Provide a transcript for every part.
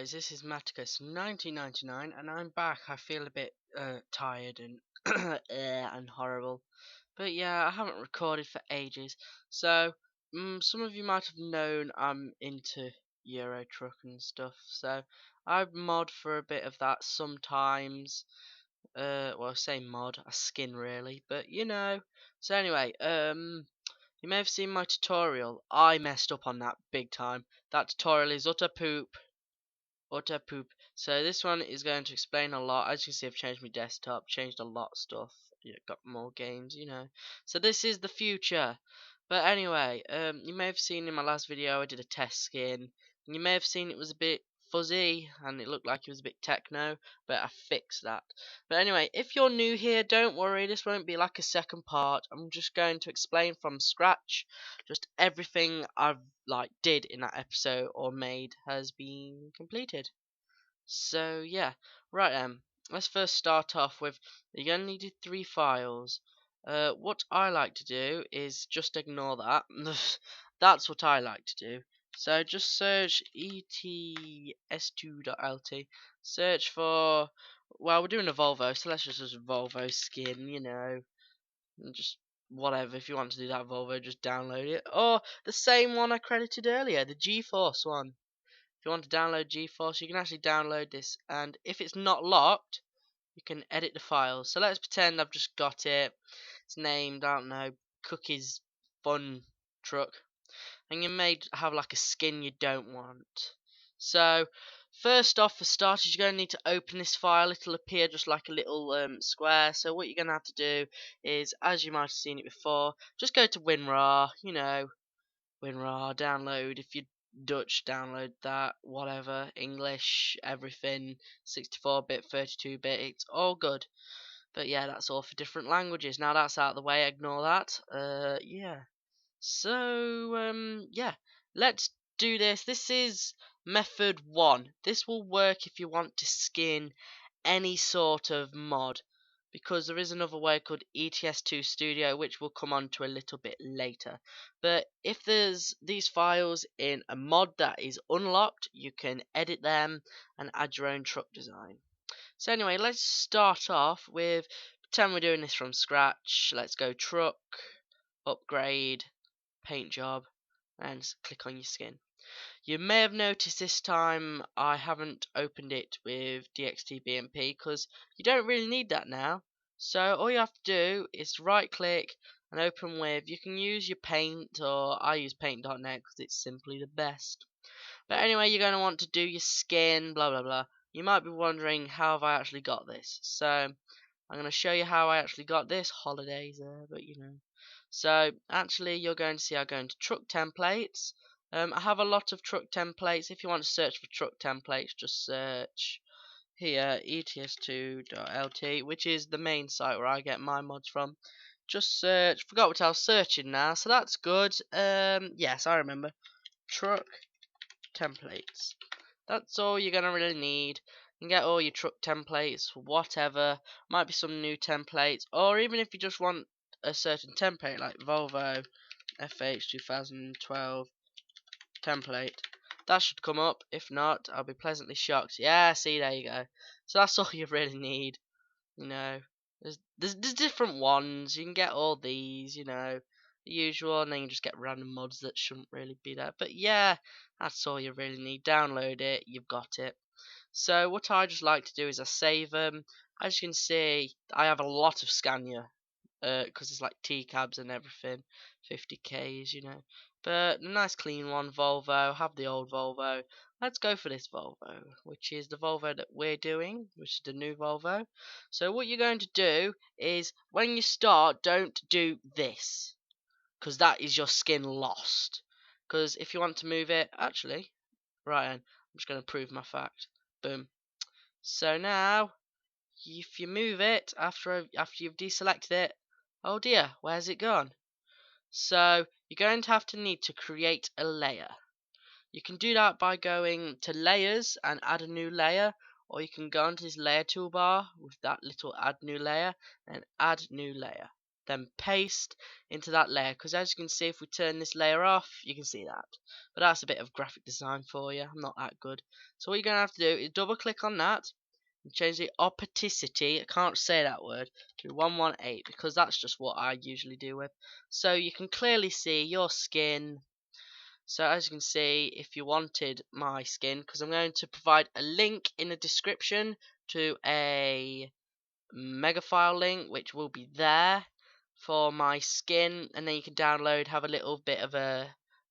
guys, this is Maticus 1999 and I'm back. I feel a bit tired and and horrible. But yeah, I haven't recorded for ages. So some of you might have known I'm into Euro Truck and stuff. So I mod for a bit of that sometimes. Well, I say mod, I skin really, but you know. So anyway, you may have seen my tutorial. I messed up on that big time. That tutorial is utter poop. Utter poop. So this one is going to explain a lot. As you can see, I've changed my desktop, changed a lot of stuff. Yeah, got more games, you know. So this is the future. But anyway, you may have seen in my last video I did a test skin. And you may have seen it was a bit fuzzy and it looked like it was a bit techno, but I fixed that. But anyway, if you're new here, don't worry, this won't be like a second part. I'm just going to explain from scratch just everything I've did in that episode or made has been completed. So yeah, right let's first start off with you're gonna need 3 files. What I like to do is just ignore that. That's what I like to do. So just search ETS2.lt. Search for, well, we're doing a Volvo, so let's just use Volvo skin, you know, and just whatever. If you want to do that Volvo, just download it. Or the same one I credited earlier, the GeForce one. If you want to download GeForce, you can actually download this, and if it's not locked, you can edit the files. So let's pretend I've just got it. It's named, I don't know, Cookies Fun Truck, and you may have like a skin you don't want. So first off, for starters, you're going to need to open this file. It'll appear just like a little square. So what you're going to have to do is, as you might have seen it before, just go to WINRAR, you know, WinRAR, download. If you're Dutch, download that, whatever, English, everything, 64-bit, 32-bit, it's all good. But yeah, that's all for different languages. Now that's out of the way, ignore that. Yeah. So, yeah, let's do this. This is method 1. This will work if you want to skin any sort of mod, because there is another way called ETS2 Studio, which we'll come on to a little bit later. But if there's these files in a mod that is unlocked, you can edit them and add your own truck design. So anyway, let's start off with, pretend we're doing this from scratch. Let's go truck, upgrade, paint job, and click on your skin. You may have noticed this time I haven't opened it with DXTBMP because you don't really need that now. So all you have to do is right click and open with. You can use your paint, or I use paint.net because it's simply the best. But anyway, you're going to want to do your skin, blah blah blah. You might be wondering, how have I actually got this? So I'm going to show you how I actually got this. Holidays there, but you know. So actually you're going to see I go into truck templates. I have a lot of truck templates. If you want to search for truck templates, just search here ets2.lt, which is the main site where I get my mods from. Just search, forgot what I was searching now, so that's good. Yes, I remember. Truck templates. That's all you're gonna really need. You can get all your truck templates, whatever. Might be some new templates, or even if you just want a certain template like Volvo FH 2012 template, that should come up. If not, I'll be pleasantly shocked. Yeah, see, there you go. So that's all you really need. You know, there's different ones. You can get all these, you know, the usual, and then you just get random mods that shouldn't really be there. But yeah, that's all you really need. Download it, you've got it. So what I just like to do is I save them. As you can see, I have a lot of Scania, because it's like T-cabs and everything, 50Ks, you know. But a nice clean one, Volvo. Have the old Volvo. Let's go for this Volvo, which is the Volvo that we're doing, which is the new Volvo. So what you're going to do is, when you start, don't do this, because that is your skin lost. Because if you want to move it, actually, right then, I'm just going to prove my fact. Boom. So now, if you move it after you've deselected it, oh dear, where's it gone? So you're going to need to create a layer. You can do that by going to layers and add a new layer, or you can go into this layer toolbar with that little add new layer and add new layer. then paste into that layer, because as you can see, if we turn this layer off, you can see that. But that's a bit of graphic design for you. I'm not that good. So what you're going to have to do is double click on that and change the opacity, I can't say that word, to 118, because that's just what I usually do with. So you can clearly see your skin. So as you can see, if you wanted my skin, because I'm going to provide a link in the description to a mega file link, which will be there for my skin, and then you can download, have a little bit of a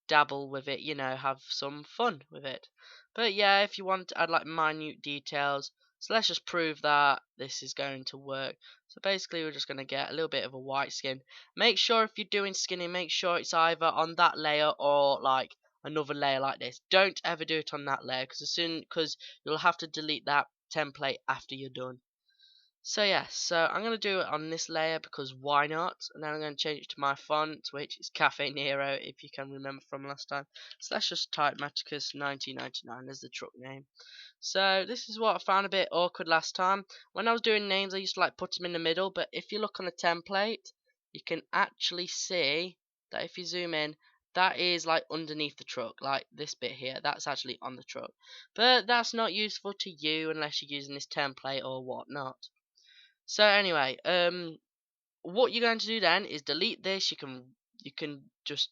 dabble with it, you know, have some fun with it. But yeah, if you want to add like minute details, so let's just prove that this is going to work. So basically we're just going to get a little bit of a white skin. Make sure if you're doing skinning, make sure it's either on that layer or like another layer like this. Don't ever do it on that layer, because you'll have to delete that template after you're done. So yeah, so I'm going to do it on this layer because why not? And then I'm going to change it to my font, which is Cafe Nero, if you can remember from last time. So let's just type Maticus 1999 as the truck name. So this is what I found a bit awkward last time. When I was doing names, I used to like put them in the middle, but if you look on the template, you can actually see that if you zoom in, that is like underneath the truck, like this bit here, that's actually on the truck. But that's not useful to you unless you're using this template or whatnot. So anyway, what you're going to do then is delete this. You can just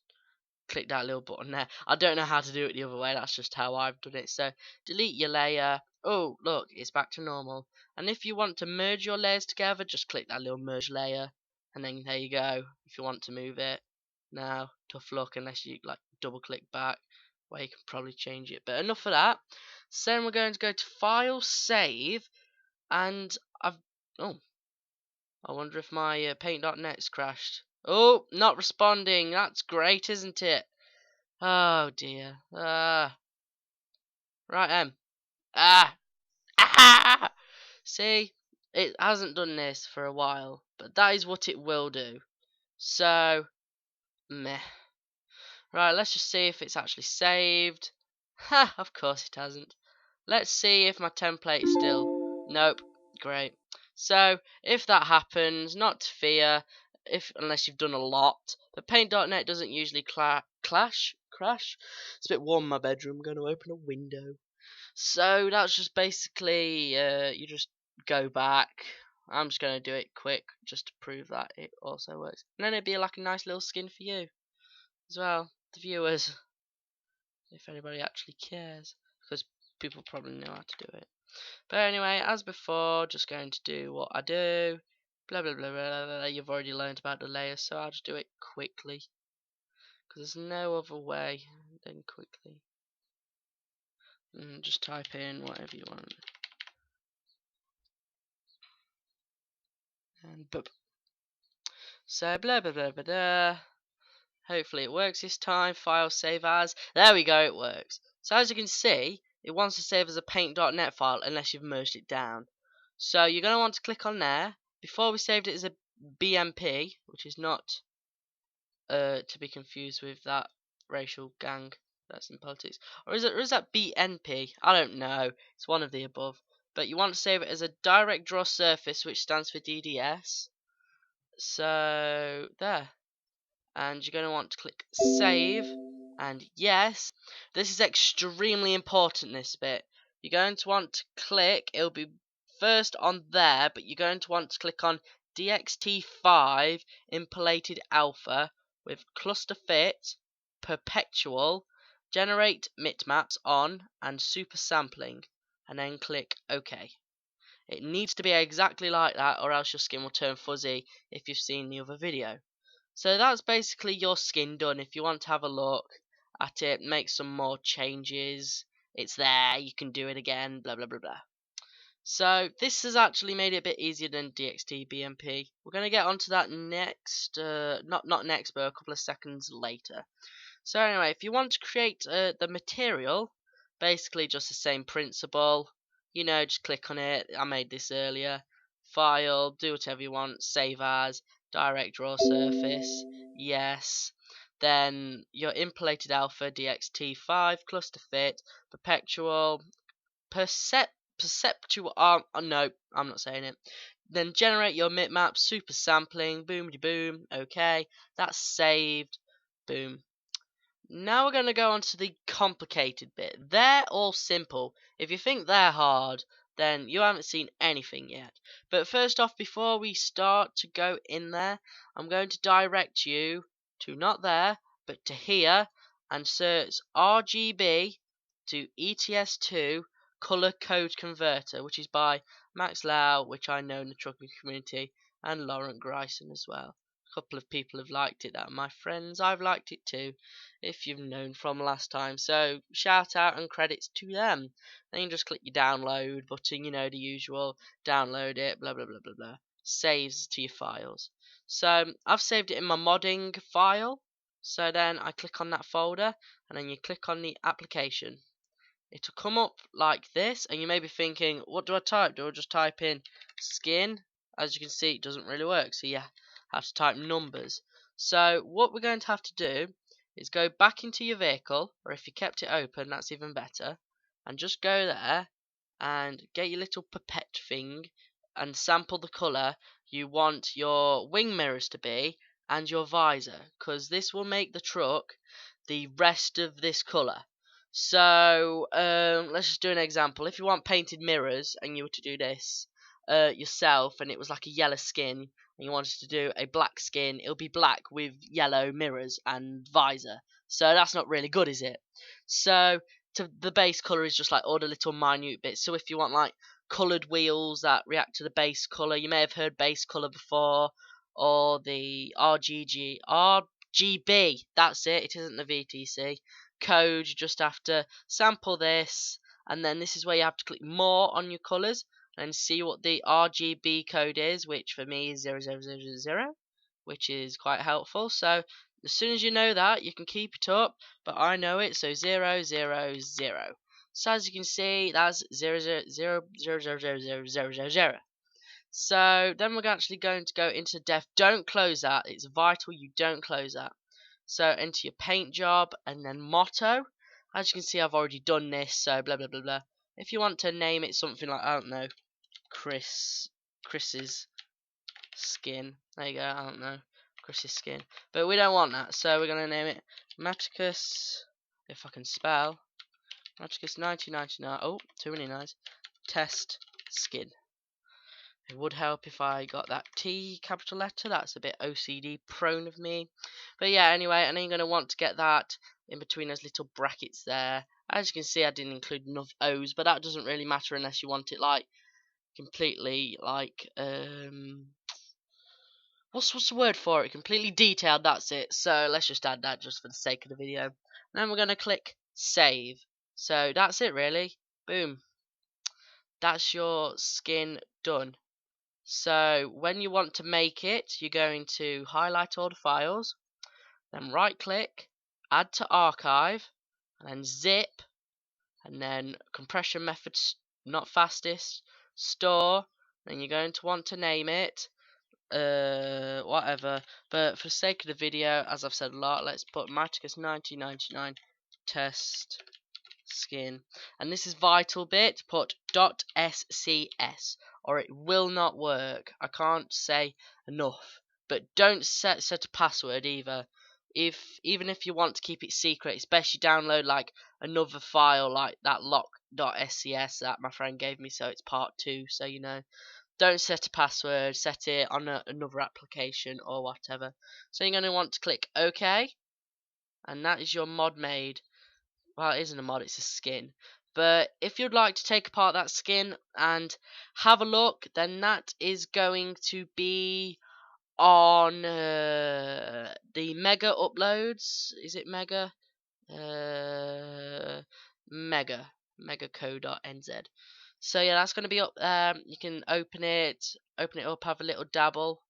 click that little button there. I don't know how to do it the other way. That's just how I've done it. So delete your layer. Oh, look, it's back to normal. And if you want to merge your layers together, just click that little merge layer, and then there you go. If you want to move it, now tough luck unless you like double click back, where you can probably change it. But enough of that. So then we're going to go to File, Save, and oh, I wonder if my paint.net's crashed. Oh, not responding. That's great, isn't it? Oh dear. Right, Ah! See, it hasn't done this for a while, but that is what it will do. So, meh. Right, let's just see if it's actually saved. Ha! Of course it hasn't. Let's see if my template is still. Nope. Great. So if that happens, not to fear, unless you've done a lot. But Paint.net doesn't usually crash. It's a bit warm in my bedroom. I'm going to open a window. So that's just basically you just go back. I'm just going to do it quick just to prove that it also works. And then it'd be like a nice little skin for you as well, the viewers, if anybody actually cares, because people probably know how to do it. But anyway, as before, just going to do what I do. Blah blah blah blah blah. You've already learned about the layers, so I'll just do it quickly, because there's no other way than quickly. And just type in whatever you want. And boop. So blah blah blah blah blah. Hopefully it works this time. File, save as. There we go, it works. So as you can see, it wants to save as a paint.net file unless you've merged it down. So you're going to want to click on there. Before we saved it as a BMP, which is not to be confused with that racial gang that's in politics. Or is that BNP? I don't know. It's one of the above. But you want to save it as a direct draw surface, which stands for DDS. So there. And you're going to want to click save, and yes, this is extremely important, this bit. You're going to want to click, it'll be first on there, but you're going to want to click on DXT5 Interpolated Alpha with Cluster Fit, Perpetual, Generate Bitmaps on, and Super Sampling, and then click OK. It needs to be exactly like that, or else your skin will turn fuzzy if you've seen the other video. So that's basically your skin done. If you want to have a look at it, make some more changes, it's there, you can do it again, blah blah blah blah. So this has actually made it a bit easier than DXT BMP. We're going to get onto that next, not next, but a couple of seconds later. So anyway, if you want to create the material, basically just the same principle, you know, just click on it. I made this earlier. File, do whatever you want, save as, direct draw surface, yes. Then your interpolated alpha, DXT5, cluster fit, perpetual, perceptual, no, I'm not saying it. then generate your bitmap, super sampling, boom de boom, okay, that's saved, boom. Now we're going to go on to the complicated bit. They're all simple. If you think they're hard, then you haven't seen anything yet. But first off, before we start to go in there, I'm going to direct you to not there, but to here, and search RGB to ETS2 color code converter, which is by Max Lau, which I know in the trucking community, and Laurent Grison as well. A couple of people have liked it, that are my friends. I've liked it too, if you've known from last time. So shout out and credits to them. Then you just click your download button, you know, the usual. Download it, blah blah blah blah blah. Saves to your files. So I've saved it in my modding file. So then I click on that folder, and then you click on the application. It'll come up like this, and you may be thinking, what do I type? Do I just type in skin? As you can see, it doesn't really work, so you have to type numbers. So what we're going to have to do is go back into your vehicle, or if you kept it open, that's even better, and just go there and get your little pipette thing and sample the colour you want your wing mirrors to be and your visor, because this will make the truck the rest of this colour. So let's just do an example. If you want painted mirrors and you were to do this yourself, and it was like a yellow skin, and you wanted to do a black skin, it'll be black with yellow mirrors and visor. So that's not really good, is it? So the base color is just like all the little minute bits. So if you want like colored wheels that react to the base color, you may have heard base color before, or the RGB. That's it. It isn't the VTC code. You just have to sample this, and then this is where you have to click more on your colors and see what the RGB code is, which for me is 0000, which is quite helpful. So as soon as you know that, you can keep it up, but I know it, so 000. So as you can see, that's 0000000. So then we're actually going to go into def. Don't close that. It's vital you don't close that. So enter your paint job and then motto. As you can see, I've already done this, so blah blah blah blah. If you want to name it something like, I don't know, Chris's skin. There you go, I don't know, Chris's skin. But we don't want that, so we're going to name it Maticus, if I can spell, Maticus 1999, oh, too many nines, Test Skin. It would help if I got that T capital letter, that's a bit OCD prone of me. But yeah, anyway, and then you're going to want to get that in between those little brackets there. As you can see, I didn't include enough O's, but that doesn't really matter unless you want it like completely like what's the word for it? Completely detailed, that's it. So let's just add that just for the sake of the video. And then we're gonna click save. So that's it really. Boom. That's your skin done. So when you want to make it, you're going to highlight all the files, then right click, add to archive, and then zip, and then compression methods not fastest, store. Then you're going to want to name it whatever, but for the sake of the video, as I've said a lot, let's put Maticus 1999 test skin, and this is vital bit, put .scs or it will not work. I can't say enough, but don't set a password either. Even if you want to keep it secret, especially download like another file like that lock.scs that my friend gave me, so it's part 2, so you know. Don't set a password, set it on another application or whatever. So you're going to want to click OK, and that is your mod made. Well, it isn't a mod, it's a skin. But if you'd like to take apart that skin and have a look, then that is going to be on the Mega uploads. Is it Mega? Megaco.nz. So yeah, that's going to be up there. You can open it up, have a little dabble.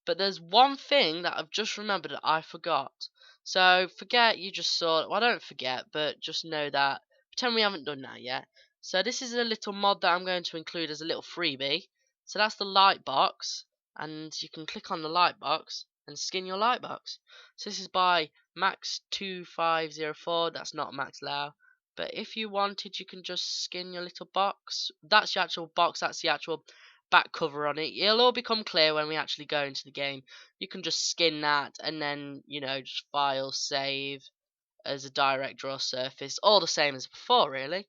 But there's one thing that I've just remembered that I forgot. So forget you just saw. Well, don't forget, but just know that. Pretend we haven't done that yet. So this is a little mod that I'm going to include as a little freebie. So that's the light box, and you can click on the light box and skin your light box. So this is by Max2504. That's not Max Lau. But if you wanted, you can just skin your little box. That's the actual box. That's the actual back cover on it. It'll all become clear when we actually go into the game. You can just skin that and then, you know, just file, save as a direct draw surface. All the same as before, really.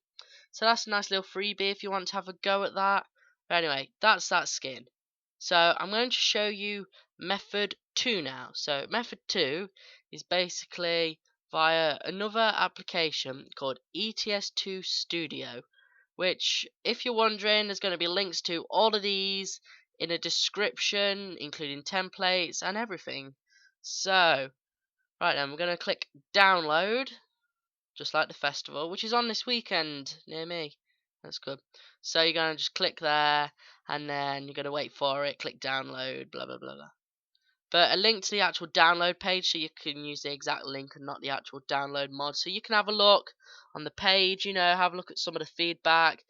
So that's a nice little freebie if you want to have a go at that. But anyway, that's that skin. So I'm going to show you method 2 now. So method 2 is basically via another application called ETS2 Studio, which, if you're wondering, there's going to be links to all of these in a description, including templates and everything. So, right then, we're going to click download, just like the festival, which is on this weekend near me. That's good. So you're going to just click there, and then you're going to wait for it, click download, blah blah blah blah. But a link to the actual download page, so you can use the exact link and not the actual download mod. So you can have a look on the page, you know, have a look at some of the feedback,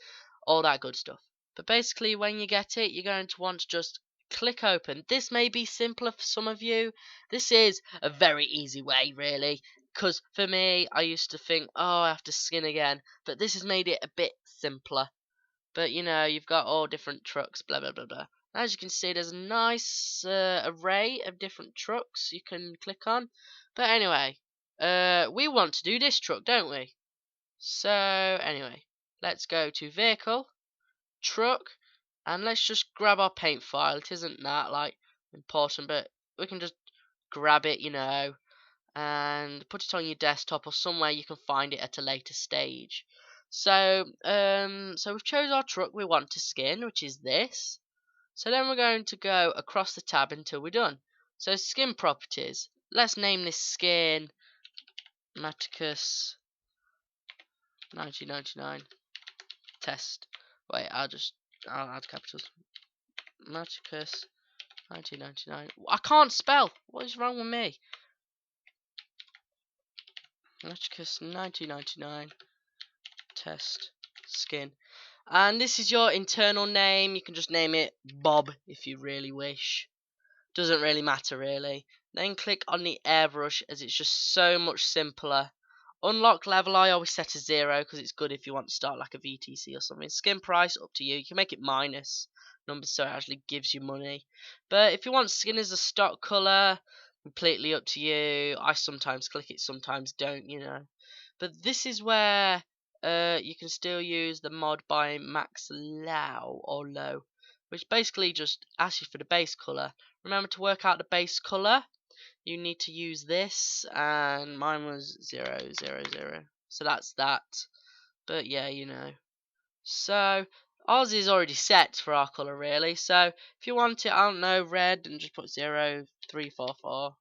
all that good stuff. But basically, when you get it, you're going to want to just click open. This may be simpler for some of you. This is a very easy way, really. Because for me, I used to think, oh, I have to skin again. But this has made it a bit simpler. But, you know, you've got all different trucks, blah, blah, blah, blah. As you can see, there's a nice array of different trucks you can click on. But anyway, we want to do this truck, don't we? So, anyway, let's go to Vehicle, Truck, and let's just grab our paint file. It isn't that, like, important, but we can just grab it, you know, and put it on your desktop or somewhere you can find it at a later stage. So we've chose our truck we want to skin, which is this. So then we're going to go across the tab until we're done. So skin properties. Let's name this skin Maticus 1999 Test. Wait, I'll add capitals. Maticus 1999. I can't spell. What is wrong with me? Maticus 1999 Test skin. And this is your internal name. You can just name it Bob if you really wish. Doesn't really matter, really. Then click on the airbrush, as it's just so much simpler. Unlock level I always set to 0 because it's good if you want to start like a VTC or something. Skin price, up to you. You can make it minus numbers so it actually gives you money. But if you want skin as a stock colour, completely up to you. I sometimes click it, sometimes don't, you know. But this is where you can still use the mod by Max Low or Low, which basically just asks you for the base colour. Remember to work out the base colour. You need to use this, and mine was 0, 0, 0. So that's that. But yeah, you know. So ours is already set for our colour, really. So if you want it, I don't know, red, and just put 0, 3, 4, 4.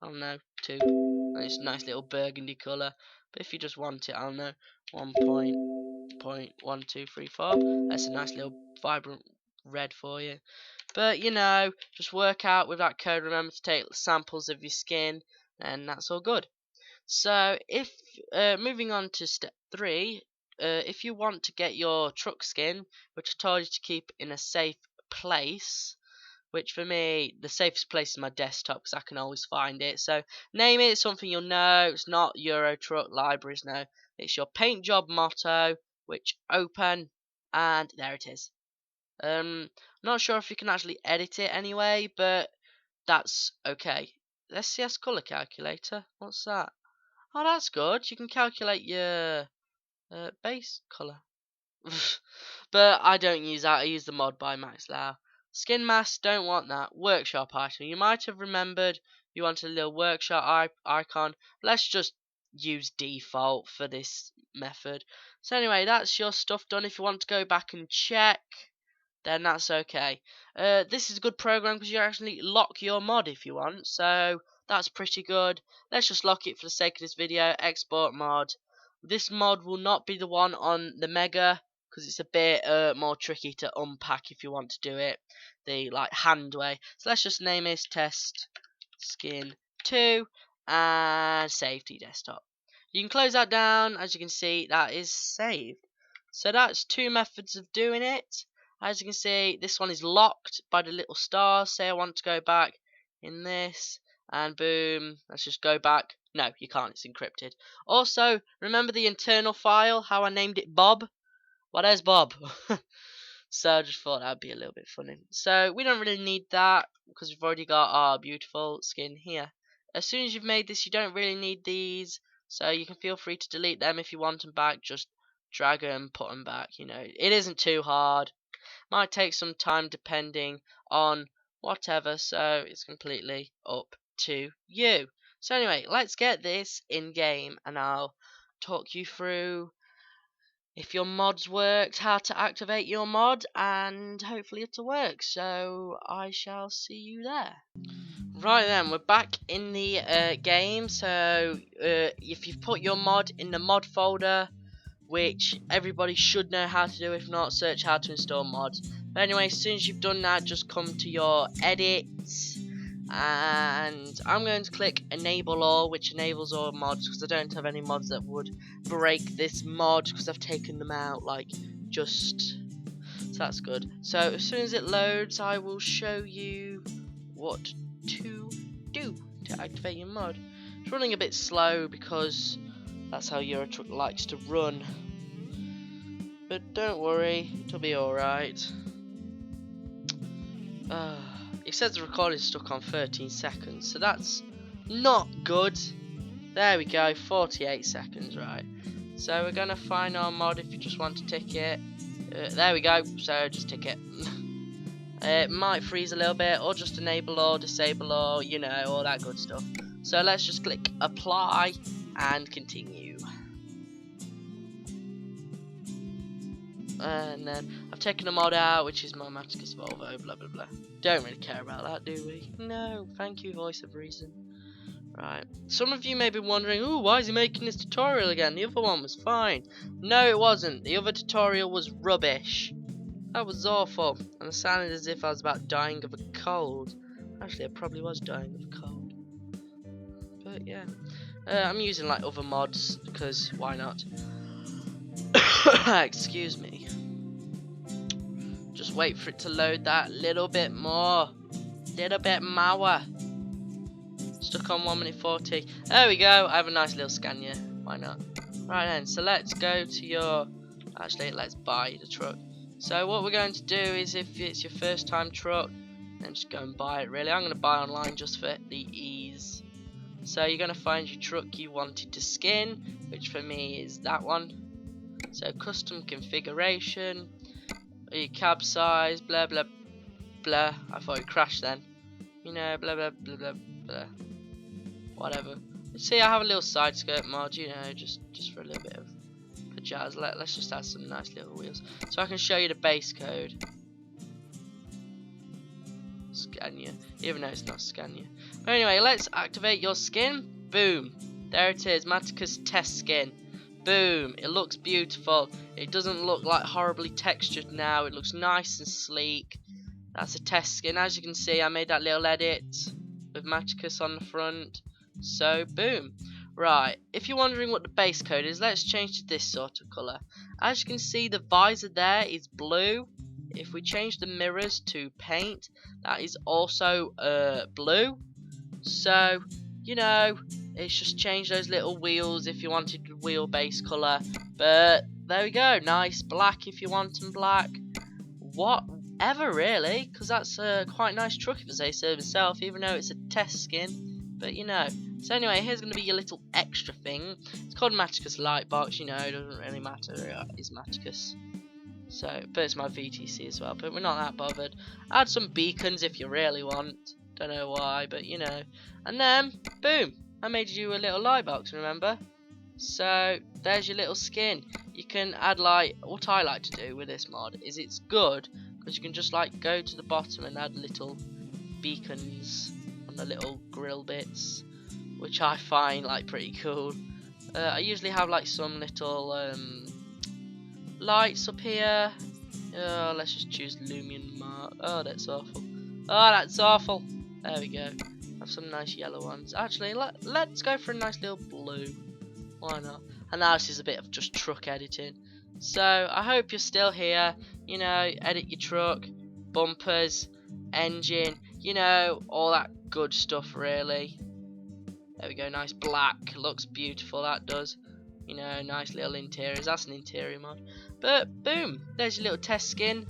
I don't know, 2. And it's a nice little burgundy colour. But if you just want it, I don't know, 1.1234. That's a nice little vibrant red for you. But you know, just work out with that code. Remember to take samples of your skin, and that's all good. So if moving on to step 3, if you want to get your truck skin, which I told you to keep in a safe place, which for me, the safest place is my desktop because I can always find it. So name it something you'll know. It's not Euro Truck Libraries, no. It's your paint job motto, which open, and there it is. Not sure if you can actually edit it anyway, but that's okay. SCS color calculator, what's that? Oh, that's good. You can calculate your base color. But I don't use that. I use the mod by Max Lau. Skin mask, don't want that. Workshop item. You might have remembered you wanted a little workshop icon. Let's just use default for this method. So anyway, that's your stuff done. If you want to go back and check, then that's okay. This is a good program because you actually lock your mod if you want. So that's pretty good. Let's just lock it for the sake of this video. Export mod. This mod will not be the one on the Mega, because it's a bit more tricky to unpack if you want to do it the hand way. So let's just name it Test Skin 2 and save to desktop. You can close that down. As you can see, that is saved. So that's 2 methods of doing it. As you can see, this one is locked by the little stars. Say I want to go back in this, and boom, let's just go back. No, you can't, it's encrypted. Also, remember the internal file, how I named it Bob? Well, there's Bob. So I just thought that'd be a little bit funny. So we don't really need that because we've already got our beautiful skin here. As soon as you've made this, you don't really need these, so you can feel free to delete them if you want them back. Just drag them, put them back. You know, it isn't too hard. Might take some time depending on whatever, so it's completely up to you. So anyway, let's get this in game, and I'll talk you through if your mods worked, how to activate your mod, and hopefully it'll work. So I shall see you there. Right then, we're back in the game. So if you've put your mod in the mod folder, which everybody should know how to do, if not, search how to install mods. But anyway, as soon as you've done that, just come to your edits, and I'm going to click enable all, which enables all mods, because I don't have any mods that would break this mod, because I've taken them out, like, just, so that's good. So as soon as it loads, I will show you what to do to activate your mod. It's running a bit slow because that's how Euro Truck likes to run, but don't worry, it'll be alright. It says the recording is stuck on 13 seconds, so that's not good. There we go, 48 seconds, right. So we're going to find our mod if you just want to tick it. There we go, so just tick it. It might freeze a little bit, or just enable or disable or, you know, all that good stuff. So let's just click apply and continue. And then I've taken a mod out, which is my Maticus Volvo, blah blah blah. Don't really care about that, do we? No, thank you, voice of reason. Right, some of you may be wondering, oh, why is he making this tutorial again? The other one was fine. No, it wasn't. The other tutorial was rubbish. That was awful, and it sounded as if I was about dying of a cold. Actually, I probably was dying of a cold. But yeah, I'm using like other mods because why not? Excuse me. Just wait for it to load that little bit more. Little bit more. Stuck on 1 minute 40. There we go. I have a nice little Scania. Why not? Right then, so let's go to your... Actually, let's buy the truck. So what we're going to do is, if it's your first time truck, then just go and buy it really. I'm going to buy online just for the ease. So you're going to find your truck you wanted to skin, which for me is that one. So custom configuration, your cab size, blah blah blah. I thought it crashed then. You know, blah blah blah blah blah. Whatever. See, I have a little side skirt mod, you know, just for a little bit of jazz. Let's just add some nice little wheels. So I can show you the base code. Scania, even though it's not Scania. But anyway, let's activate your skin. Boom. There it is, Maticus Test skin. Boom, it looks beautiful. It doesn't look like horribly textured now. It looks nice and sleek. That's a test skin. As you can see, I made that little edit with Maticus on the front. So boom. Right, if you're wondering what the base code is, let's change to this sort of colour. As you can see, the visor there is blue. If we change the mirrors to paint, that is also blue. So, you know, it's just change those little wheels if you wanted the wheelbase colour. But there we go, nice black if you want them black. Whatever really, because that's a quite nice truck if I say so myself, even though it's a test skin. But you know. So anyway, here's going to be your little extra thing. It's called Maticus Lightbox, you know, it doesn't really matter, it's Maticus. So, but it's my VTC as well, but we're not that bothered. Add some beacons if you really want. Don't know why, but you know. And then, boom, I made you a little light box, remember? So, there's your little skin. You can add, like, what I like to do with this mod is it's good, because you can just, like, go to the bottom and add little beacons on the little grill bits, which I find, like, pretty cool. I usually have, like, some little, lights up here. Oh, let's just choose Lumion Mark. Oh, that's awful. Oh, that's awful. There we go. Have some nice yellow ones. Actually, let's go for a nice little blue. Why not? And now this is a bit of just truck editing. So I hope you're still here. You know, edit your truck, bumpers, engine. You know, all that good stuff really. There we go. Nice black. Looks beautiful. That does. You know, nice little interiors. That's an interior mod. But boom, there's your little test skin.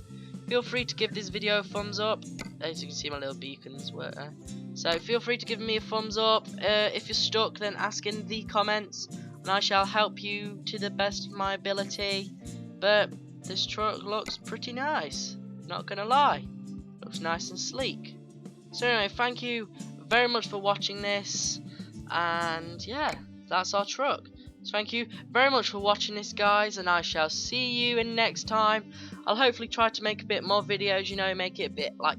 feel free to give this video a thumbs up. As you can see, my little beacons were there. So feel free to give me a thumbs up. If you're stuck, then ask in the comments, and I shall help you to the best of my ability. But this truck looks pretty nice, not gonna lie. Looks nice and sleek. So anyway, thank you very much for watching this, and yeah, that's our truck. So thank you very much for watching this, guys, and I shall see you in next time. I'll hopefully try to make a bit more videos, you know, make it a bit like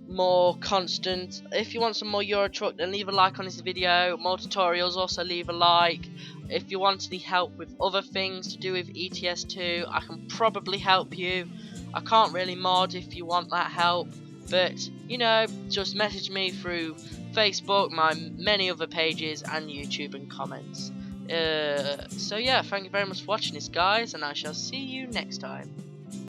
more constant. If you want some more Euro Truck, then leave a like on this video. More tutorials, also leave a like. If you want any help with other things to do with ETS2, I can probably help you. I can't really mod if you want that help, but you know, just message me through Facebook, my many other pages, and YouTube and comments. So yeah, thank you very much for watching this, guys, and I shall see you next time.